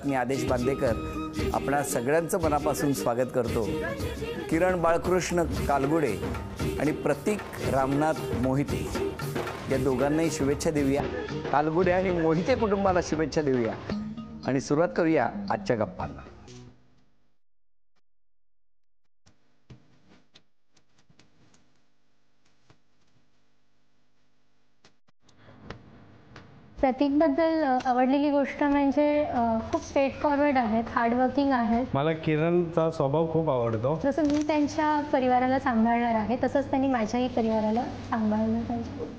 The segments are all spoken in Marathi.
मी आदेश बांदेकर आपणा सगळ्यांचं मनापासून स्वागत करतो। किरण बाळकृष्ण कालगुडे आणि प्रतीक रामनाथ मोहिते या दोघांनाही शुभेच्छा देऊया। कालगुडे आणि मोहिते कुटुंबाला शुभेच्छा देऊया आणि सुरुवात करूया आजच्या गप्पांना। प्रतीकबद्दल आवडलेली गोष्ट म्हणजे खूप स्ट्रेट फॉरवर्ड आहेत, हार्डवर्किंग आहेत। मला किरणचा स्वभाव खूप आवडतो। जसं मी त्यांच्या परिवाराला सांभाळणार आहे तसंच त्यांनी माझ्याही परिवाराला सांभाळलं पाहिजे।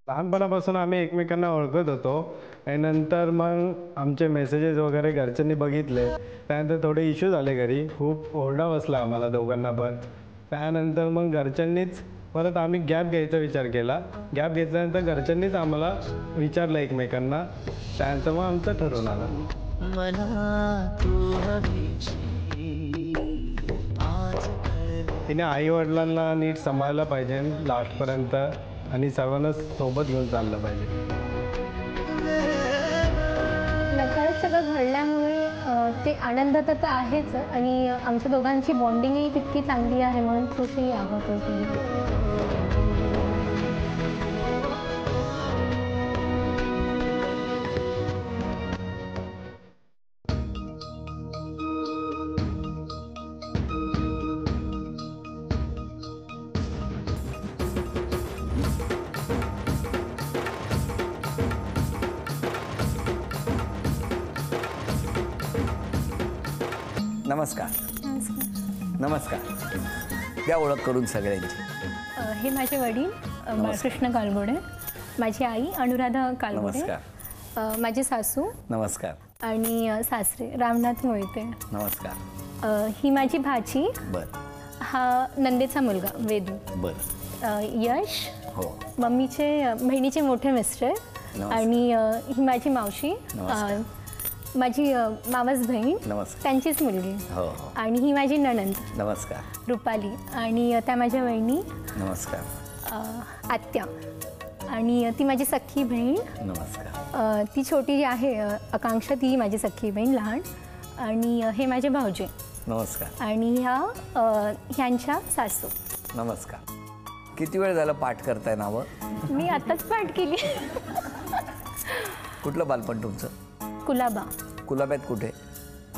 लहानपणापासून आम्ही एकमेकांना ओळखत होतो आणि नंतर मग आमचे मेसेजेस वगैरे घरच्यांनी बघितले, त्यानंतर थोडे इश्यू झाले घरी, खूप ओरडा बसला आम्हाला दोघांना पण। त्यानंतर मग घरच्यांनीच परत आम्ही गॅप घ्यायचा विचार केला। गॅप घेतल्यानंतर घरच्यांनीच आम्हाला विचारलं एकमेकांना, त्यानंतर मग आमचं ठरवून आलं। तिने आई वडिलांना नीट सांभाळलं पाहिजे लास्टपर्यंत आणि सर्वांना सोबत घेऊन चाललं पाहिजे। नकळत सगळं घडल्यामुळे ते आनंद तर आहेच आणि आमच्या दोघांची बॉन्डिंगही तितकी चांगली आहे म्हणून खुशही आहोत। नमस्कार। नमस्कार। द्या ओळख करून सगळ्यांची। हे माझे वडील बाळकृष्ण कालगुडे, माझी आई अनुराधा कालगुडे, माझी सासू नमस्कार आणि सासरे रामनाथ मोहिते नमस्कार। ही माझी भाची, बर। हा नंदेचा मुलगा वेदू, बर। यश, हो। मम्मीचे बहिणीचे मोठे मिस्टर आणि ही माझी मावशी, माझी मावस बहीण, त्यांचीच मुलगी, हो। आणि ही माझी नणंद नमस्कार रुपाली, आणि त्या माझ्या वहिनी नमस्कार, आत्या, आणि ती माझी सख्खी बहीण नमस्कार, ती छोटी जी आहे आकांक्षा, ती माझी सख्खी बहीण लहान, आणि हे माझे भाऊजी नमस्कार, आणि ह्यांच्या सासू नमस्कार। किती वेळ झाला पाठ करताय नावं? मी आताच पाठ केली। कुठलं बालपण तुमचं? कुलाबा। कुलाब्यात कुठे?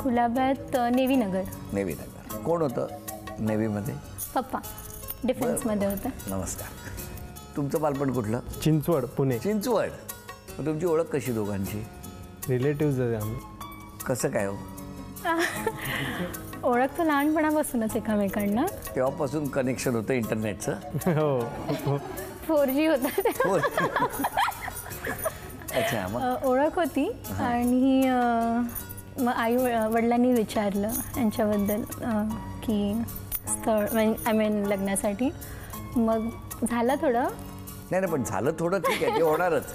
कुलाब्यात नेवीनगर। नेवीनगर। कोण होतं नेव्हीमध्ये? पप्पा डिफेन्समध्ये होतं। नमस्कार। तुमचं बालपण कुठलं? चिंचवड, पुणे। चिंचवड। मग तुमची ओळख कशी दोघांची? रिलेटिव्ज आहे आम्ही। कसं काय हो? ओळख तर लहानपणापासूनच एकमेकांना। तेव्हापासून कनेक्शन होतं इंटरनेटचं? हो। 4G होतं। अच्छा। मग ओळख होती आणि मग आई वडिलांनी विचारलं यांच्याबद्दल की स्थळ आय मीन लग्नासाठी, मग झालं थोडं। नाही, पण झालं थोडं ठीक आहे, ते होणारच।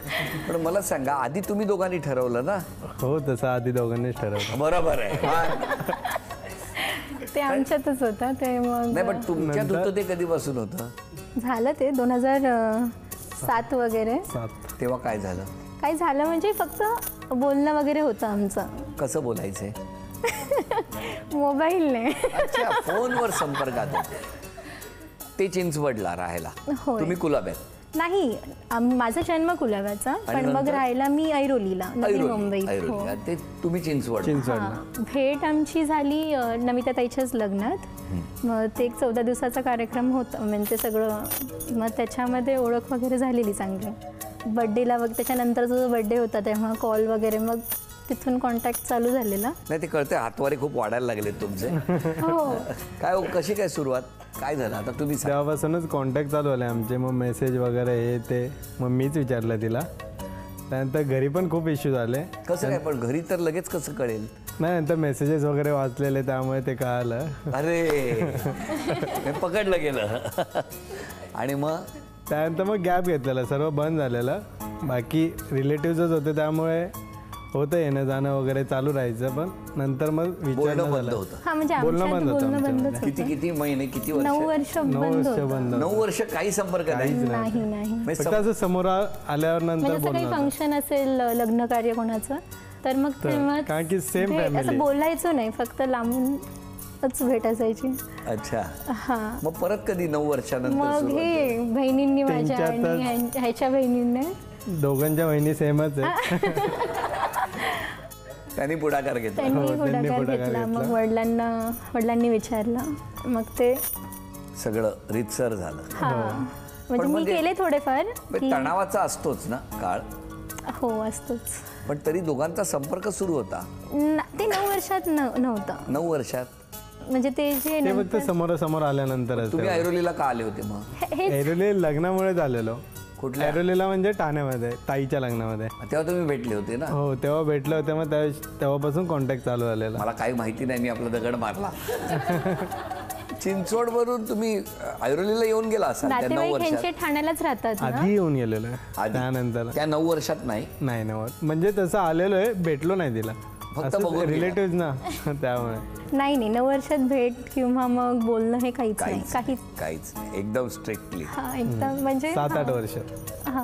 पण मला सांगा, आधी तुम्ही दोघांनी ठरवलं ना? हो, तसं आधी दोघांनीच ठरवलं। बरोबर आहे। ते आमच्यातच होतं ते। मग नाही, पण तुमच्यात होतं ते कधीपासून होतं? झालं ते 2007 वगैरे। तेव्हा काय झालं? काय झालं म्हणजे फक्त बोलणं वगैरे होतं आमचं। कसं बोलायचंय? मोबाईलने। अच्छा, फोनवर संपर्कात होते ते। चिंचवडला राहायला, तुम्ही कुलाब्यात? नाही, माझा जन्म कुलाब्याचा, पण मग राहायला मी ऐरोलीला, नवी मुंबईत। ते तुम्ही चिंचवडला? भेट आमची झाली नमिताताईच्याच लग्नात। मग ते एक 14 दिवसाचा कार्यक्रम होता, म्हणजे सगळं। मग त्याच्यामध्ये ओळख वगैरे झालेली चांगली। बड्डेला वगैरे, त्याच्यानंतर जो बड्डे होता तेव्हा कॉल वगैरे, मग तिथून कॉन्टॅक्ट चालू झालेला। नाही, ते कळते, हातवारे खूप वाढायला लागले तुमचे। हो। काय हो, कशी काय सुरुवात, काय झालं आता तुम्ही? तेव्हापासूनच कॉन्टॅक्ट चालू झाले आमचे, मग मेसेज वगैरे हे ते। मग मीच विचारलं तिला, त्यानंतर घरी पण खूप इश्यू झाले। कसं काय? पण घरी तर लगेच कसं कळेल? नाही, नंतर मेसेजेस वगैरे वाचलेले, त्यामुळे ते कळालं। अरे, पकडलं गेलं। आणि मग त्यानंतर मग गॅप घेतलेला, सर्व बंद झालेलं। बाकी रिलेटिव्हच होते, त्यामुळे होतं येणं जाणं वगैरे चालू राहायचं, पण नंतर मग बोलणं विचारणं बंद झालं. होतं. हा म्हणजे बोलणं आमच्यात बंद होतं बोलणं बंदच आमच्यामध्ये. किती होतं. किती महिने, किती 9 वर्ष? वर्ष 9 बंद वर्ष होतं. बंद 9 वर्ष काही संपर्क नाही. नाही नाही म्हणजे फक्त असं समोर आल्यावर नंतर म्हणजे असं काही बोलणं होतं. फंक्शन असेल लग्न कार्य कोणाचं तर मग तेव्हा कारण की same family. असं बोलायचं नाही, फक्त लांबूनच भेट असायची. अच्छा, हा मग परत कधी 9 वर्षानंतर मग सुरुवात? हे बहिणींनी माझ्या आणि त्यांच्यातच- ह्याच्या बहिणींनी दोघांच्या बहिणी सेमच आहे. त्यांनी पुढाकार घेतला. त्यांनी त्यांनी पुढाकार पुढाकार घेतला. मग घेतला. वडिलांनी विचारलं, मग ते सगळं रीतसर झालं. हा म्हणजे मी म्हणजे- केले थोडेफार पण की तणावाचा असतोच ना काळ, हो असतोच. पण तरी दोघांचा संपर्क सुरू होता ते 9 वर्षात नव्हतं. 9 वर्षात. म्हणजे ते जे ते फक्त समोरासमोर आल्यानंतरच. तुम्ही ऐरोलीला का आले होते मग? हे ऐरोली लग्नामुळे झालेलो. कुठल्या? ऐरोलीला म्हणजे ठाण्यामध्ये ताईच्या लग्नामध्ये. तेव्हा तुम्ही भेटले होते ना? हो तेव्हा भेटले होते, मग तेव्हापासून कॉन्टॅक्ट चालू झालेला. मला काही माहिती नाही, मी आपला दगड मारला. चिंचवडवरून तुम्ही ऐरोलीला येऊन गेला असाल त्या 9 नातेवाईक वर्षात. ह्यांचे ठाण्यालाच राहतात ना. आधी येऊन गेलेलो आहे. आधी? त्यानंतर त्या 9 वर्षात नाही. नाही ना, म्हणजे तसं आलेलो आहे, भेटलो नाही तिला. फक्त बघून गेला. रिलेटिव्ह ना त्यामुळे. नाही 9 वर्षात भेट किंवा मग बोलणं हे काहीच नाही. काहीच नाही, एकदम स्ट्रिक्टली. हा एकदम म्हणजे 7-8 वर्ष. हा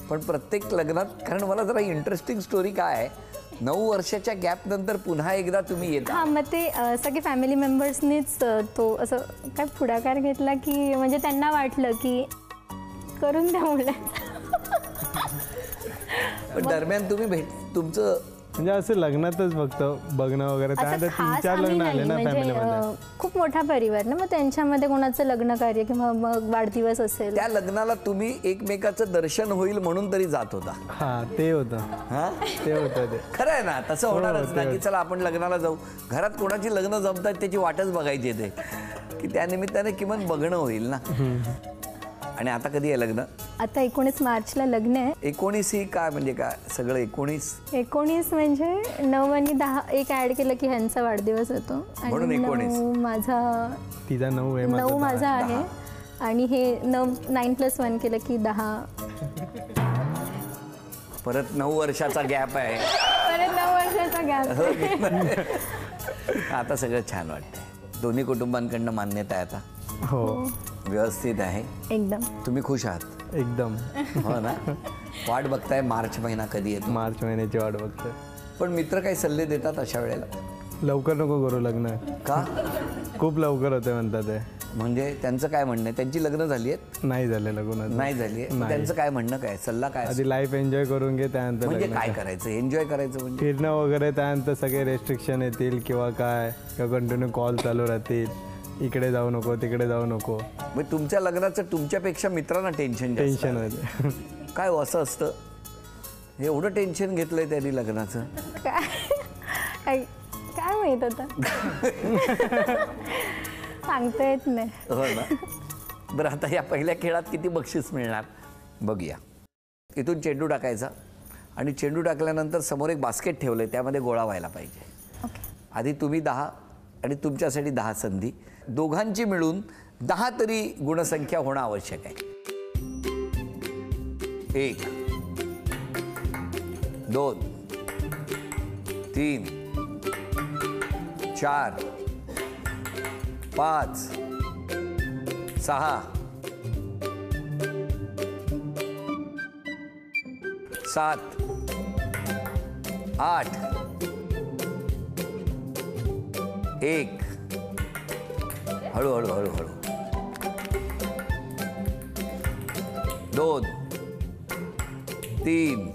पण प्रत्येक लग्नात, कारण मला जरा इंटरेस्टिंग स्टोरी काय आहे, 9 वर्षाच्या गॅप नंतर पुन्हा एकदा तुम्ही येता. हा मग ते सगळे फॅमिली मेंबर्सनीच तो असं काय पुढाकार घेतला की म्हणजे त्यांना वाटलं की करून द्या मुलांचं. पण दरम्यान तुम्ही तुमचं म्हणजे असं लग्नातच फक्त बघणं वगैरे. असं त्यानंतर खास 3-4 आम्ही लग्न आले नाही ना म्हणजे फॅमिलीमध्ये. खूप मोठा परिवार ना, मग त्यांच्यामध्ये कोणाचं लग्न कार्य किंवा मग वाढदिवस असेल त्या लग्नाला तुम्ही एकमेकाचं दर्शन होईल म्हणून तरी जात होता. हा ते होतं. हा, ते होतं ते. खरं आहे ना, तसं होणारच ना, की चला आपण लग्नाला जाऊ. घरात कोणाची लग्न जमतात त्याची वाटच बघायची ते, की त्या निमित्ताने किमान बघणं होईल ना. आणि आता कधी आहे लग्न? आता 19 मार्चला लग्न आहे. 19 ही काय म्हणजे काय सगळं 19 म्हणजे 9 आणि 10 एक ऍड केलं की ह्यांचा वाढदिवस होतो. म्हणून 19. 9 माझा तिचा 9 आहे, 9 माझा आहे आणि हे 9+1 केलं की 10. परत 9 वर्षाचा गॅप आहे. परत 9 वर्षाचा गॅप. आता सगळं छान वाटतंय. दोन्ही कुटुंबांकडनं मान्यता आहे आता, हो व्यवस्थित आहे. एकदम तुम्ही खुश आहात? एकदम. हो ना. वाट बघताय मार्च महिना कधी येतो. मार्च महिन्याची वाट बघतोय. पण मित्र काही सल्ले देतात अशा वेळेला? लवकर नको करू लग्न, का? खूप लवकर होते म्हणतात ते. म्हणजे त्यांचं काय म्हणणं आहे? त्यांची लग्न झाली आहेत? नाही झालेलं कोणाचं. नाही झाली आहे. त्यांचं काय म्हणणं, काय सल्ला काय असतो? आधी लाईफ एन्जॉय करून घे, त्यानंतर म्हणजे लग्न काय कर. करायचं, एन्जॉय करायचं म्हणजे? फिरणं वगैरे, त्यानंतर सगळे रेस्ट्रिक्शन येतील किंवा काय, किंवा कंटिन्यू कॉल चालू राहतील, इकडे जाऊ नको तिकडे जाऊ नको. मग तुमच्या लग्नाचं तुमच्यापेक्षा मित्रांना टेन्शन टेन्शन होते. काय हो, असं असतं? एवढं टेन्शन घेतलंय त्यांनी लग्नाचं? काय माहित आता. सांगता येत नाही. हो ना. बरं, आता या पहिल्या खेळात किती बक्षीस मिळणार बघूया. इथून चेंडू टाकायचा आणि चेंडू टाकल्यानंतर समोर एक बास्केट ठेवलंय, त्यामध्ये गोळा व्हायला पाहिजे. ओके. आधी तुम्ही 10 आणि तुमच्यासाठी 10 संधी, दोघांची मिळून 10 तरी गुणसंख्या होणं आवश्यक आहे. 1 2 3 4 5 6 7 8 1 हळूहळू हळूहळू 2 3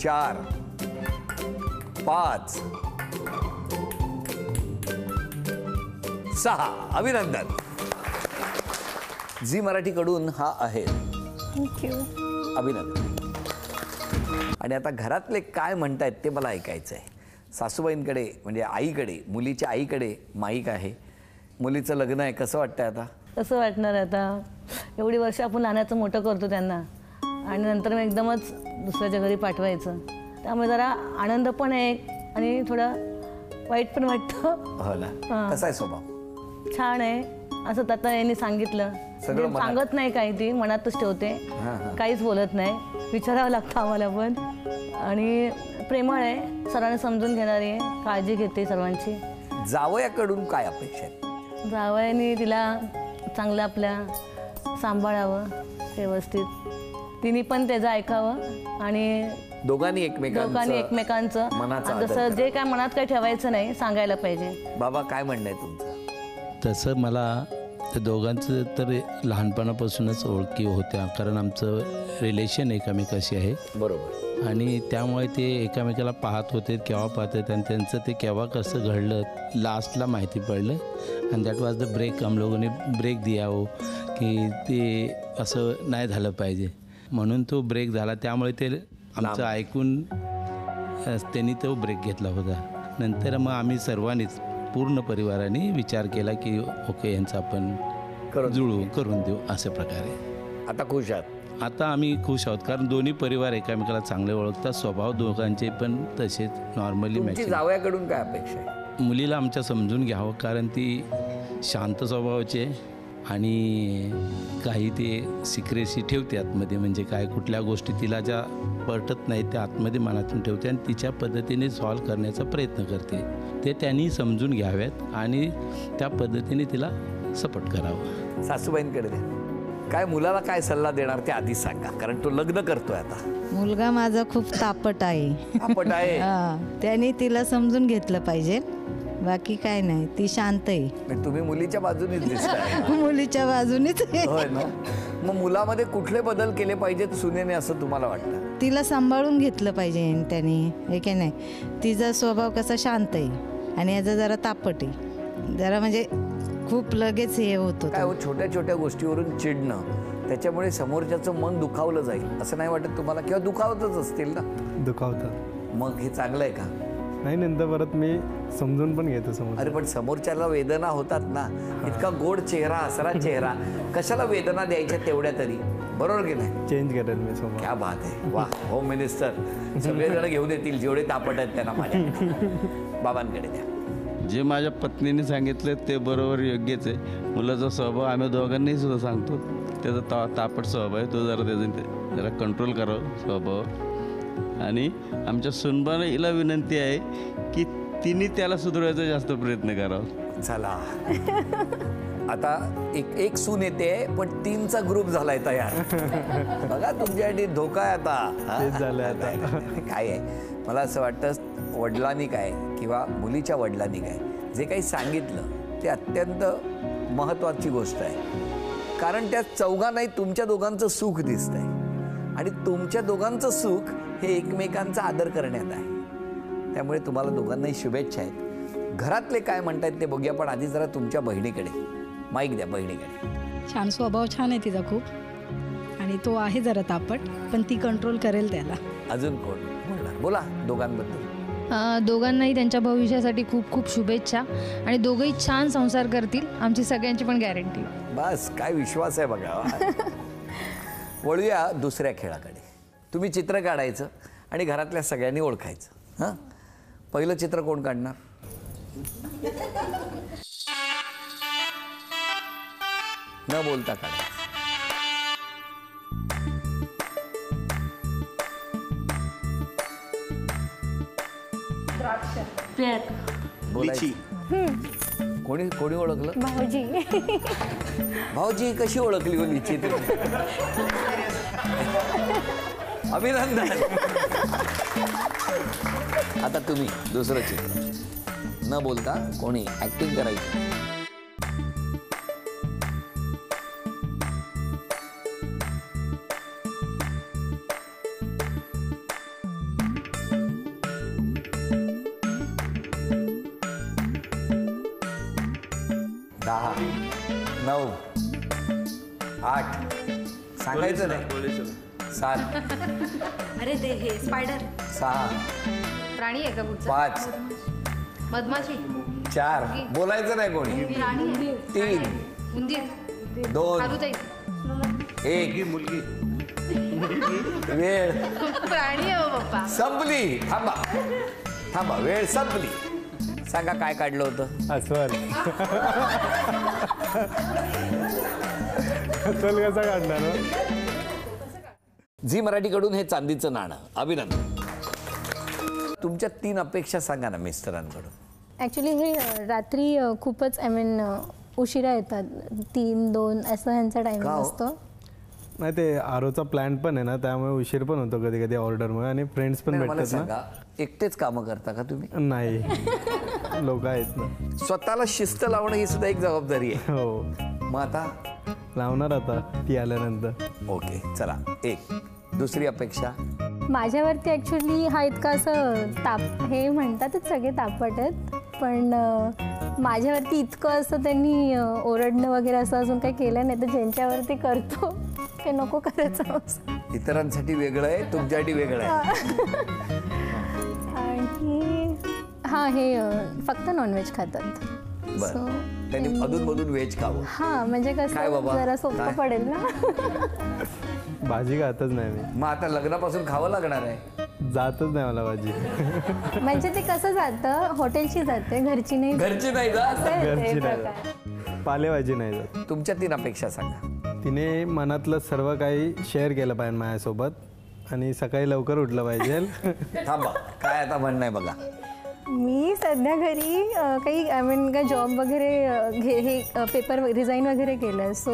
4 5 6. अभिनंदन. झी मराठीकडून हा आहे. थँक्यू. अभिनंदन. आणि आता घरातले काय म्हणतायत ते मला ऐकायचं आहे. सासूबाईंकडे म्हणजे आईकडे, मुलीच्या आईकडे माईक आहे. मुलीचं लग्न आहे, कसं वाटतंय आता? कसं वाटणार आता, एवढी वर्ष आपण लहानाचं मोठं करतो त्यांना आणि नंतर मग एकदमच दुसऱ्याच्या घरी पाठवायचं, त्यामुळे जरा आनंद पण आहे आणि थोडं वाईट पण वाटतं. हो ना. कसा आहे स्वभाव? छान आहे, असं आता यांनी सांगितलं. सगळं म्हणजे मनात. सांगत नाही काही, ती मनातच ठेवते, काहीच बोलत नाही. विचारावं लागतं आम्हाला पण. आणि प्रेमळ आहे, सर्वांना समजून घेणारी आहे, काळजी घेते सर्वांची. जावयाकडून काय अपेक्षा आहे? जावयाने तिला चांगलं आपल्या सांभाळावं व्यवस्थित, तिने पण त्याचं ऐकावं आणि दोघांनी दोघांनी एकमेकांचं मनाचा आणि जसं जे काय मनात काही ठेवायचं नाही सांगायला पाहिजे. बाबा काय म्हणणं आहे तुमचं? तसं मला त्या दोघांचं तर लहानपणापासूनच ओळखी होत्या, कारण आमचं रिलेशन एकामेकाशी आहे. बरोबर. आणि त्यामुळे ते एकामेकाला पाहत होते, केव्हा पाहत होते आणि त्यांचं ते केव्हा कसं घडलं लास्टला माहिती पडलं. आणि दॅट वॉज द ब्रेक. हम लोगोंनी ब्रेक दिया हो की ते असं नाही झालं पाहिजे म्हणून तो ब्रेक झाला. त्यामुळे ते आमचं ऐकून त्यांनी तो ब्रेक घेतला होता. नंतर मग आम्ही सर्वांनीच पूर्ण परिवाराने विचार केला की ओके यांचं आपण करून देऊ अशा प्रकारे. आता खुश आहात? आता आम्ही खुश आहोत, कारण दोन्ही परिवार एकामेकाला चांगले ओळखतात. स्वभाव दोघांचे पण तसेच नॉर्मली तुमची जावयाकडून काय अपेक्षा आहे? मुलीला आमच्या समजून घ्यावं, कारण ती शांत स्वभावाची आहे आणि काही ते सिक्रेसी ठेवते आतमध्ये. म्हणजे काय कुठल्या गोष्टी तिला ज्या पटत नाही त्या आतमध्ये मनातून ठेवते आणि तिच्या पद्धतीने सॉल्व करण्याचा प्रयत्न करते. ते त्यांनी समजून घ्याव्यात आणि त्या पद्धतीने तिला सपोर्ट करावं. सासूबाईंकडे द्या. काय मुलाला काय सल्ला देणार ते आधीच सांगा, कारण तो लग्न करतोय आता. मुलगा माझा खूप तापट आहे. तापट आहे? त्याने तिला समजून घेतलं पाहिजे, बाकी काय नाही. ती शांत आहे. म्हणजे तुम्ही मुलीच्या बाजूनेच दिसताय. मुलीच्या बाजूनेच आहे. होय ना? मग मुलामध्ये कुठले बदल केले पाहिजेत सुनेने असं तुम्हाला वाटतं? तिला सांभाळून घेतलं पाहिजे त्याने, हे काय नाही. तिचा स्वभाव कसा शांत आहे आणि याचा जरा तापट आहे, जरा म्हणजे खूप लगेच हे होतं. काय हो, छोट्या छोट्या गोष्टीवरून चिडणं, त्याच्यामुळे समोरच्याचं मन दुखावलं जाईल असं नाही वाटत तुम्हाला? किंवा दुखावतच असतील ना? दुखावतात. मग हे चांगलं आहे का? नाही, नंतर परत मी समजून पण घेतो समोर. अरे पण समोरच्याला वेदना होतात ना. इतका गोड चेहरा, हसरा चेहरा, कशाला वेदना द्यायच्या तेवढ्या तरी? बरोबर की नाही? चेंज करेल मी समोर. क्या बात आहे. वा, होम मिनिस्टर सगळेजण घेऊन येतील जेवढे तापट आहेत त्यांना. माझ्या बाबांकडे द्या. जे माझ्या पत्नीने सांगितलं ते बरोबर योग्यच आहे. मुलाचा स्वभाव आम्ही दोघांनाही सुद्धा सांगतो, त्याचा तापट स्वभाव आहे, तो जरा कंट्रोल करावं स्वभाव. आणि आमच्या सुनबाईला विनंती आहे की तिने त्याला सुधारायचा जास्त प्रयत्न करावा. चला आता एक सून येते पण 3चा ग्रुप झालाय तयार. बघा तुमच्यासाठी धोका आहे आता. तेच झालंय आता. काय आहे, मला असं वाटतं वडिलांनी काय किंवा मुलीच्या वडिलांनी काय जे काही सांगितलं ते अत्यंत महत्त्वाची गोष्ट आहे. कारण त्या चौघांनाही तुमच्या दोघांचं सुख दिसतंय आणि तुमच्या दोघांचं सुख हे एकमेकांचा आदर करण्यात आहे. त्यामुळे तुम्हाला दोघांनाही शुभेच्छा आहेत. घरातले काय म्हणतायत ते बघूया, पण आधी जरा तुमच्या बहिणीकडे माईक द्या. बहिणीकडे. छान स्वभाव छान आहे तिचा खूप, आणि तो आहे जरा तापट, पण ती कंट्रोल करेल त्याला. अजून कोण बोलणार? बोला दोघांबद्दल. दोघांनाही त्यांच्या भविष्यासाठी खूप खूप शुभेच्छा आणि दोघंही छान संसार करतील, आमची सगळ्यांची पण गॅरंटी. बस काय विश्वास आहे बघा. वळूया दुसऱ्या खेळाकडे. तुम्ही चित्र काढायचं आणि घरातल्या सगळ्यांनी ओळखायचं. हां, पहिलं चित्र कोण काढणार? न बोलता काढायचं. बोलायचं. कोणी कोणी ओळखलं? भाऊजी. भाऊजी कशी ओळखली हो लिची? अभिनंदन. आता तुम्ही दुसरं चित्र. न बोलता कोणी ऍक्टिंग करायची. दहा, 9, 8 सांगायचं नाही. 7, अरे ते हे स्पायडर 6, प्राणी आहे का पुढचा? 5, मधमाशी, 4 बोलायचं नाही कोणी. प्राणी, 3, उंदीर, 2, खारुताई, 1 मुलगी. वेळ प्राणी आहे हो पप्पा. संपली. थांबा थांबा, वेळ संपली. सांगा काय काढलं होतं? अस्वल. अस्वल कसा काढणार हो? झी मराठीकडून हे चांदीचं नाणं. अभिनंदन. तुमच्या 3 अपेक्षा सांगा ना मिस्टरांकडून. ॲक्च्युली हे रात्री खूपच उशिरा येतात, 3-2 असं ह्यांचा टायमिंग का हो? असतो. नाही ते आरोचा प्लॅन पण आहे ना, त्यामुळे उशीर पण होतो कधी कधी ऑर्डरमुळे, आणि फ्रेंड्स पण मला भेटतात ना. सांगा, एकटेच कामं करता का तुम्ही? नाही, लोक आहेत ना. स्वतःला शिस्त लावणं ही सुद्धा एक जबाबदारी आहे. हो, मग आता लावणार आता ती आल्यानंतर. ओके, चला. एक दुसरी अपेक्षा. माझ्यावरती ॲक्च्युली हा इतका असं हे म्हणतातच सगळे तापट आहेत, पण माझ्यावरती इतकं असं त्यांनी ओरडणं वगैरे असं अजून काही केलं नाही. तर ज्यांच्यावरती करतो ते नको करायचं. इतरांसाठी वेगळं आहे, तुमच्यासाठी वेगळं आहे. आणि हां, हे फक्त नॉनव्हेज खातात. बरं, त्यांनी मधून व्हेज खावं. हां, म्हणजे काय कसं बाबा? जरा सोपं काय? पडेल ना. भाजी खातच नाही मी, मग आता लग्नापासून खावं लागणार आहे. जातच नाही मला भाजी. म्हणजे ते कसं जातं, हॉटेलची जाते, घरची नाही. घरची नाही का? असं आहे ते घरची प्रकार. नाही, पालेभाजी नाही जात. तुमच्या 3 अपेक्षा सांगा. तिने मनातलं सर्व काही शेअर केलं पाहिजे माझ्यासोबत, आणि सकाळी लवकर उठलं पाहिजे. थांबा, काय आता म्हणणं आहे बघा. मी सध्या घरी काही काय जॉब वगैरे हे पेपर रिझाईन वगैरे केलं. सो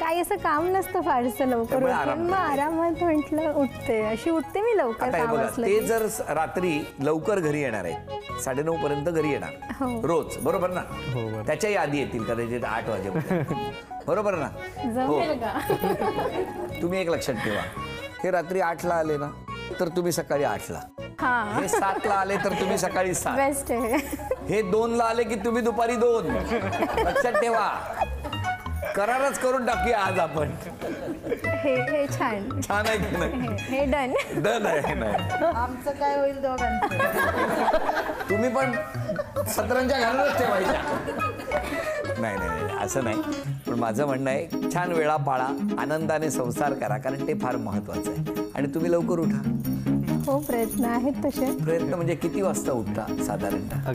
काही असं काम नसतं फारसं लवकर त्यामुळे उठून, आराम मग आरामात म्हटलं उठते, अशी उठते मी लवकर आता हे काम बघा, असलं ते की. जर रात्री लवकर घरी येणार आहे, 9:30 पर्यंत घरी येणार हो. रोज, बरोबर ना? हो, बरोबर. त्याच्याही आधी येतील कदाचित 8 वाजेपर्यंत. बरोबर ना? हो. जमेल का? तुम्ही एक लक्षात ठेवा, हे रात्री 8ला आले ना तर तुम्ही सकाळी 8ला, हां, हे 7ला आले तर तुम्ही सकाळी 7, बेस्ट आहे. हे 2ला आले की तुम्ही दुपारी 2. लक्षात ठेवा, करारच करून टाकूया आज आपण. हे छान. छान आहे की नाही? हे डन. डन आहे. नाही, आमचं काय होईल दोघांचं? तुम्ही पण सतरंजा घालूनच ठेवायच्या. नाही नाही नाही, असं नाही. पण माझं म्हणणं आहे, छान वेळा पाळा, आनंदाने संसार करा, कारण ते फार महत्वाचं आहे. आणि तुम्ही लवकर उठा. हो, प्रयत्न आहेत तसे. प्रयत्न म्हणजे किती वाजता उठता साधारणतः?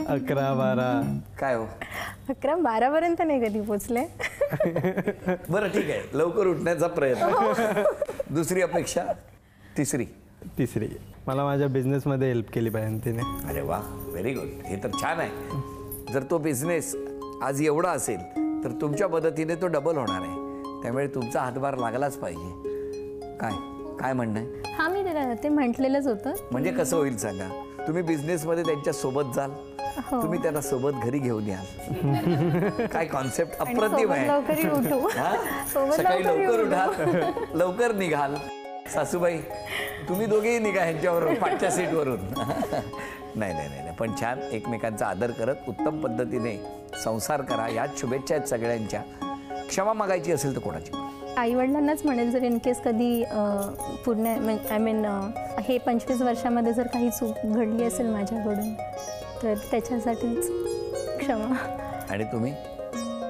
11-12. काय हो? 11-12 पर्यंत नाही कधी पोचले. बरं, ठीक आहे, लवकर उठण्याचा प्रयत्न. दुसरी अपेक्षा. तिसरी. मला माझ्या बिझनेसमध्ये हेल्प केली पाहिजे तिने. अरे वा, व्हेरी गुड. हे तर छान आहे. जर तो बिझनेस आज एवढा असेल तर तुमच्या मदतीने तो डबल होणार आहे, त्यामुळे तुमचा हातभार लागलाच पाहिजे. काय म्हणणं आहे? हां, मी ते म्हटलेलंच होतं. म्हणजे कसं होईल सांगा. तुम्ही बिझनेसमध्ये त्यांच्या सोबत जाल, हो. तुम्ही त्यांना सोबत घरी घेऊन याल. काय कॉन्सेप्ट अप्रतिम आहे. लवकरही उठू. हा? सोबत सकाळी लवकरही लवकर उठू. उठाल, लवकर निघाल. सासूबाई, तुम्ही दोघेही निघा ह्यांच्यावरून, पाठच्या सीटवरून. नाही, पण छान, एकमेकांचा आदर करत उत्तम पद्धतीने संसार करा. याच शुभेच्छा आहेत सगळ्यांच्या. क्षमा मागायची असेल तर कोणाची? आईवडिलांनाच म्हणेल, जर इन केस कधी पूर्ण हे 25 वर्षामध्ये जर काही चूक घडली असेल माझ्याकडून, तर त्याच्यासाठीच क्षमा. आणि तुम्ही?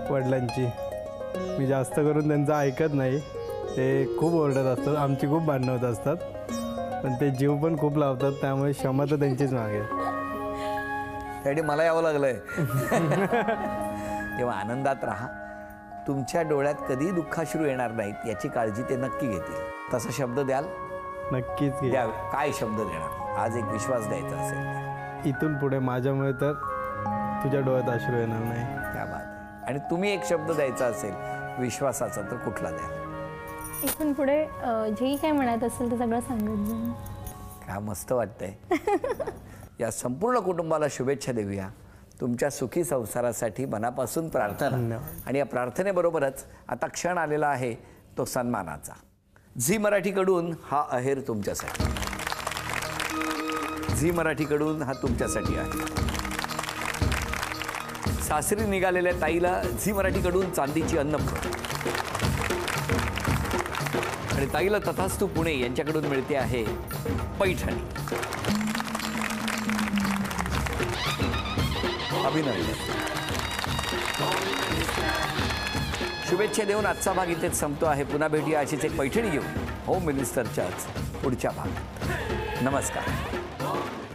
वडिलांची. मी जास्त करून त्यांचं ऐकत नाही, ते खूप ओरडत असतात, आमची खूप भांडणं होत असतात, पण ते जीव पण खूप लावतात, त्यामुळे क्षमा तर त्यांचीच मागे. त्यासाठी मला यावं लागलंय. तेव्हा आनंदात राहा. तुमच्या डोळ्यात कधीही दुःखाश्रू येणार नाहीत याची काळजी ते नक्की घेतील. तसा शब्द द्याल? नक्कीच घे. द्यावे. काय शब्द देणार? आज एक विश्वास द्यायचा असेल तर. इथून पुढे माझ्यामुळे तर तुझ्या डोळ्यात अश्रू येणार नाही. त्या बात आहे. आणि तुम्ही एक शब्द द्यायचा असेल विश्वासाचा तर कुठला द्याल? इथून पुढे जेही काय म्हणत असेल ते सगळं सांगत जाईन. काय मस्त वाटतंय. या संपूर्ण कुटुंबाला शुभेच्छा देऊया. तुमच्या सुखी संसारासाठी मनापासून प्रार्थना. आणि या प्रार्थनेबरोबरच आता क्षण आलेला आहे तो सन्मानाचा. झी मराठीकडून हा अहेर तुमच्यासाठी. झी मराठीकडून हा तुमच्यासाठी आहे. सासरी निघालेल्या ताईला झी मराठीकडून चांदीची अन्नपूर्णा. आणि ताईला तथास्तु पुणे यांच्याकडून मिळते आहे पैठणी. अभिनंदन. शुभेच्छा देऊन आजचा भाग इथेच संपतो आहे. पुन्हा भेटूया अशीच एक पैठणी घेऊन होम मिनिस्टरच्याच पुढच्या भागात. नमस्कार.